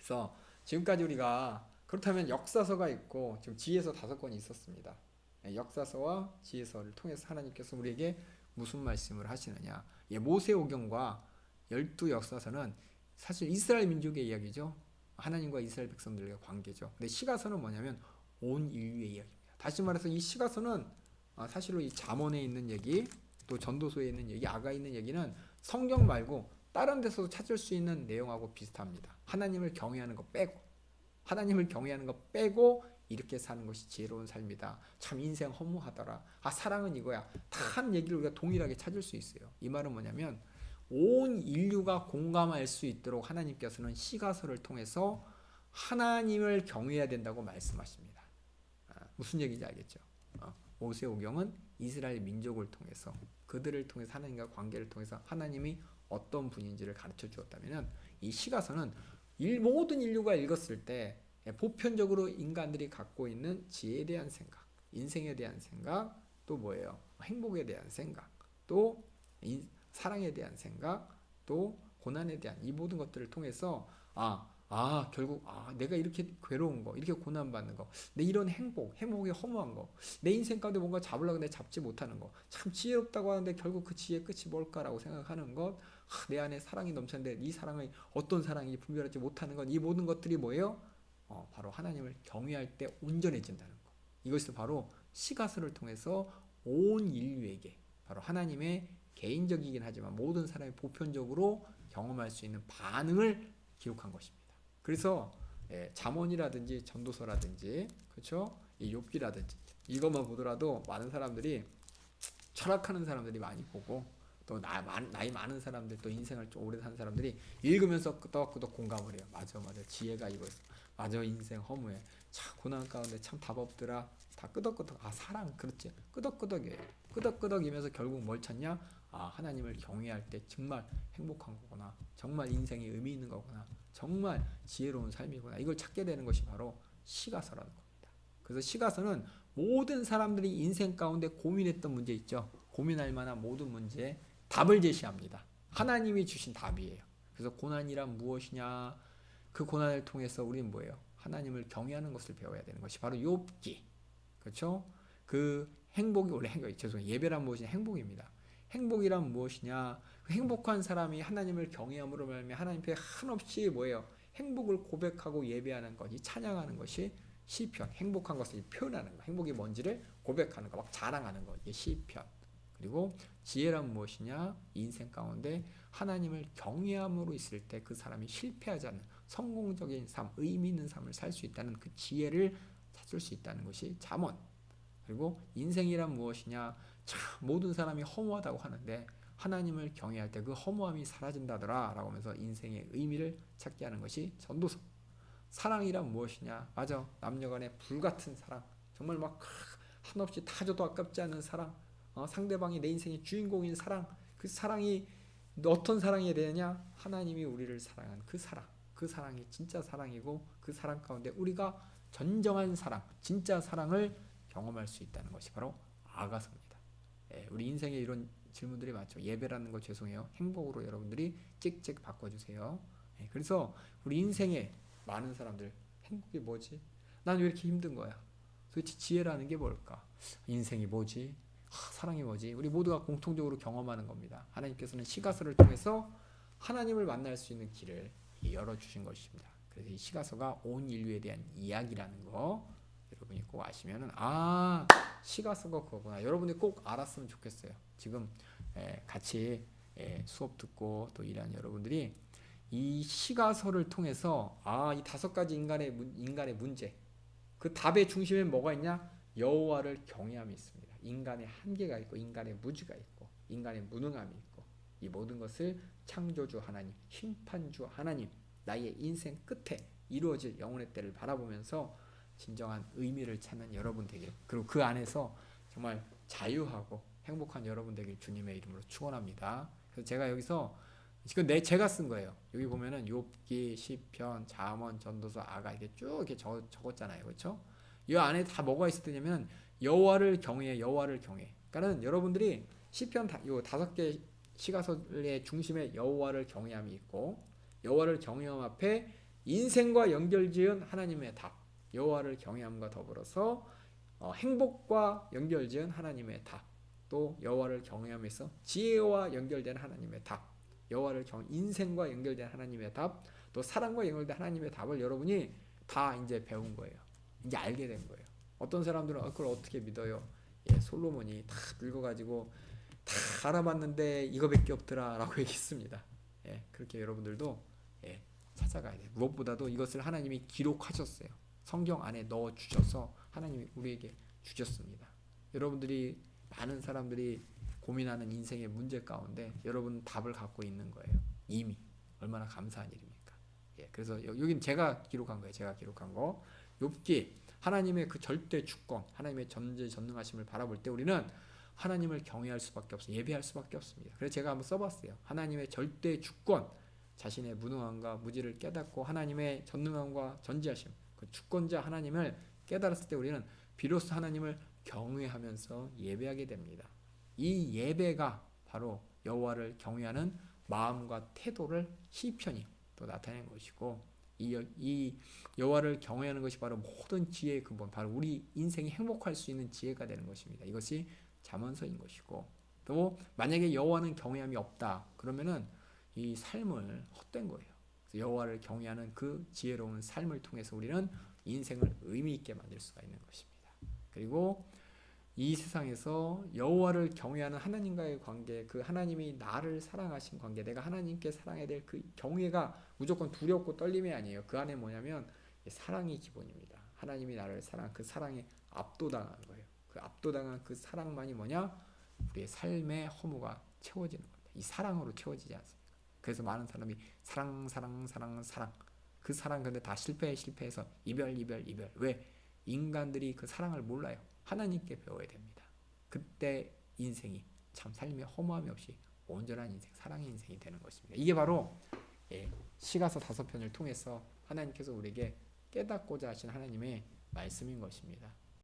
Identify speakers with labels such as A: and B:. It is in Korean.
A: 그래서 지금까지 우리가 그렇다면 역사서가 있고 지금 지혜서 5권이 있었습니다. 역사서와 지혜서를 통해서 하나님께서 우리에게 무슨 말씀을 하시느냐. 모세오경과 12역사서는 사실 이스라엘 민족의 이야기죠. 하나님과 이스라엘 백성들의 관계죠. 근데 시가서는 뭐냐면 온 인류의 이야기입니다. 다시 말해서 이 시가서는 사실로 이 잠언에 있는 얘기, 또 전도서에 있는 얘기, 아가에 있는 얘기는 성경 말고 다른 데서도 찾을 수 있는 내용하고 비슷합니다. 하나님을 경외하는 거 빼고, 하나님을 경외하는 거 빼고 이렇게 사는 것이 지혜로운 삶이다. 참 인생 허무하더라. 사랑은 이거야. 다 한 얘기를 우리가 동일하게 찾을 수 있어요. 이 말은 뭐냐면 온 인류가 공감할 수 있도록 하나님께서는 시가서를 통해서 하나님을 경외해야 된다고 말씀하십니다. 무슨 얘기인지 알겠죠? 모세오경은 이스라엘 민족을 통해서, 그들을 통해서, 하나님과 관계를 통해서 하나님이 어떤 분인지를 가르쳐 주었다면, 이 시가서는 모든 인류가 읽었을 때 보편적으로 인간들이 갖고 있는 지혜에 대한 생각, 인생에 대한 생각, 또 뭐예요? 행복에 대한 생각, 또 사랑에 대한 생각, 또 고난에 대한 이 모든 것들을 통해서 결국 내가 이렇게 괴로운 거, 이렇게 고난받는 거, 내 이런 행복이 허무한 거, 내 인생 가운데 뭔가 잡으려고 내가 잡지 못하는 거, 참 지혜롭다고 하는데 결국 그 지혜의 끝이 뭘까라고 생각하는 것, 내 안에 사랑이 넘쳤는데 이 사랑이 어떤 사랑인지 분별하지 못하는 것, 이 모든 것들이 뭐예요? 바로 하나님을 경외할 때 온전해진다는 것. 이것을 바로 시가서를 통해서 온 인류에게 바로 하나님의 개인적이긴 하지만 모든 사람이 보편적으로 경험할 수 있는 반응을 기록한 것입니다. 그래서 잠언이라든지 전도서라든지, 그렇죠? 이 욥기라든지 이것만 보더라도 많은 사람들이, 철학하는 사람들이 많이 보고, 또 나이 많은 사람들, 또 인생을 좀 오래 산 사람들이 읽으면서 끄덕끄덕 공감을 해요. 맞아, 지혜가 이거였어. 맞아, 인생 허무해. 참 고난 가운데 참 답 없더라. 다 끄덕끄덕. 사랑, 그렇지. 끄덕끄덕이에요. 끄덕끄덕이면서 결국 뭘 찾냐? 하나님을 경외할 때 정말 행복한 거구나. 정말 인생이 의미 있는 거구나. 정말 지혜로운 삶이구나. 이걸 찾게 되는 것이 바로 시가서라는 겁니다. 그래서 시가서는 모든 사람들이 인생 가운데 고민했던 문제 있죠. 고민할 만한 모든 문제에 답을 제시합니다. 하나님이 주신 답이에요. 그래서 고난이란 무엇이냐? 그 고난을 통해서 우리는 뭐예요? 하나님을 경외하는 것을 배워야 되는 것이 바로 욥기. 그렇죠? 그 행복이, 원래 예배란 무엇이냐? 행복입니다. 행복이란 무엇이냐? 그 행복한 사람이 하나님을 경외함으로 말미암아 하나님 앞에 한없이 뭐예요? 행복을 고백하고 예배하는 것, 이 찬양하는 것이 시편. 행복한 것을 표현하는 것, 행복이 뭔지를 고백하는 것, 막 자랑하는 것, 이게 시편. 그리고 지혜란 무엇이냐? 인생 가운데 하나님을 경외함으로 있을 때 그 사람이 실패하지 않는 성공적인 삶, 의미 있는 삶을 살 수 있다는 그 지혜를 찾을 수 있다는 것이 잠언. 그리고 인생이란 무엇이냐? 참 모든 사람이 허무하다고 하는데 하나님을 경외할 때 그 허무함이 사라진다더라 라고 하면서 인생의 의미를 찾게 하는 것이 전도서. 사랑이란 무엇이냐? 맞아, 남녀간의 불같은 사랑, 정말 막 한없이 다 줘도 아깝지 않은 사랑, 상대방이 내 인생의 주인공인 사랑, 그 사랑이 어떤 사랑이 되느냐? 하나님이 우리를 사랑한 그 사랑, 그 사랑이 진짜 사랑이고, 그 사랑 가운데 우리가 전정한 사랑, 진짜 사랑을 경험할 수 있다는 것이 바로 아가서입니다. 우리 인생에 이런 질문들이 많죠. 예배라는 거 죄송해요. 행복으로 여러분들이 찍찍 바꿔주세요. 그래서 우리 인생에 많은 사람들, 행복이 뭐지? 난 왜 이렇게 힘든 거야? 도대체 지혜라는 게 뭘까? 인생이 뭐지? 사랑이 뭐지? 우리 모두가 공통적으로 경험하는 겁니다. 하나님께서는 시가서를 통해서 하나님을 만날 수 있는 길을 열어주신 것입니다. 그래서 이 시가서가 온 인류에 대한 이야기라는 거 여러분이 꼭 아시면은 시가서가 그거구나. 여러분이 꼭 알았으면 좋겠어요. 지금 같이 수업 듣고 또 일하는 여러분들이 이 시가서를 통해서 이 5가지 인간의 문제, 그 답의 중심에 뭐가 있냐? 여호와를 경외함이 있습니다. 인간의 한계가 있고, 인간의 무지가 있고, 인간의 무능함이 있고, 이 모든 것을 창조주 하나님, 심판주 하나님, 나의 인생 끝에 이루어질 영혼의 때를 바라보면서 진정한 의미를 찾는 여러분 되길, 그리고 그 안에서 정말 자유하고 행복한 여러분 되길 주님의 이름으로 축원합니다. 그래서 제가 여기서 지금 제가 쓴 거예요. 여기 보면은 욥기, 시편, 잠언, 전도서, 아가 이게 쭉 이렇게 적었잖아요, 그렇죠? 이 안에 다 뭐가 있었냐면 여호와를 경외, 여호와를 경외. 그러니까는 여러분들이 시편 요 5개 시가서의 중심에 여호와를 경외함이 있고, 여호와를 경외함 앞에 인생과 연결지은 하나님의 답, 여호와를 경외함과 더불어서 행복과 연결지은 하나님의 답, 또 여호와를 경외함에서 지혜와 연결된 하나님의 답, 인생과 연결된 하나님의 답, 또 사랑과 연결된 하나님의 답을 여러분이 다 이제 배운 거예요. 이제 알게 된 거예요. 어떤 사람들은 그걸 어떻게 믿어요? 예, 솔로몬이 다 늙어가지고 다 알아봤는데 이거밖에 없더라라고 얘기했습니다. 예, 그렇게 여러분들도 예, 찾아가야 돼요. 무엇보다도 이것을 하나님이 기록하셨어요. 성경 안에 넣어 주셔서 하나님이 우리에게 주셨습니다. 여러분들이 많은 사람들이 고민하는 인생의 문제 가운데 여러분 답을 갖고 있는 거예요. 이미 얼마나 감사한 일입니까? 예, 그래서 여기는 제가 기록한 거예요. 제가 기록한 거. 욥기 하나님의 그 절대 주권, 하나님의 전지전능하심을 바라볼 때 우리는 하나님을 경외할 수밖에 없어요. 예배할 수밖에 없습니다. 그래서 제가 한번 써봤어요. 하나님의 절대 주권, 자신의 무능함과 무지를 깨닫고 하나님의 전능함과 전지하심, 그 주권자 하나님을 깨달았을 때 우리는 비로소 하나님을 경외하면서 예배하게 됩니다. 이 예배가 바로 여호와를 경외하는 마음과 태도를 시편이 또 나타낸 것이고, 이 여호와를 경외하는 것이 바로 모든 지혜의 근본, 바로 우리 인생이 행복할 수 있는 지혜가 되는 것입니다. 이것이 잠언서인 것이고, 또 만약에 여호와는 경외함이 없다 그러면은 이 삶을 헛된 거예요. 그래서 여호와를 경외하는 그 지혜로운 삶을 통해서 우리는 인생을 의미 있게 만들 수가 있는 것입니다. 그리고 이 세상에서 여호와를 경외하는 하나님과의 관계, 그 하나님이 나를 사랑하신 관계, 내가 하나님께 사랑해야 될 그 경외가 무조건 두렵고 떨림이 아니에요. 그 안에 뭐냐면 사랑이 기본입니다. 하나님이 나를 그 사랑에 압도당한 거예요. 그 압도당한 그 사랑만이 뭐냐? 우리의 삶의 허무가 채워지는 겁니다. 이 사랑으로 채워지지 않습니까? 그래서 많은 사람이 사랑 그 사랑 근데 다 실패해서 이별. 왜? 인간들이 그 사랑을 몰라요. 하나님께 배워야 됩니다. 그때 인생이 참 삶의 허무함이 없이 온전한 인생, 사랑의 인생이 되는 것입니다. 이게 바로 시가서 5편을 통해서 하나님께서 우리에게 깨닫고자 하신 하나님의 말씀인 것입니다.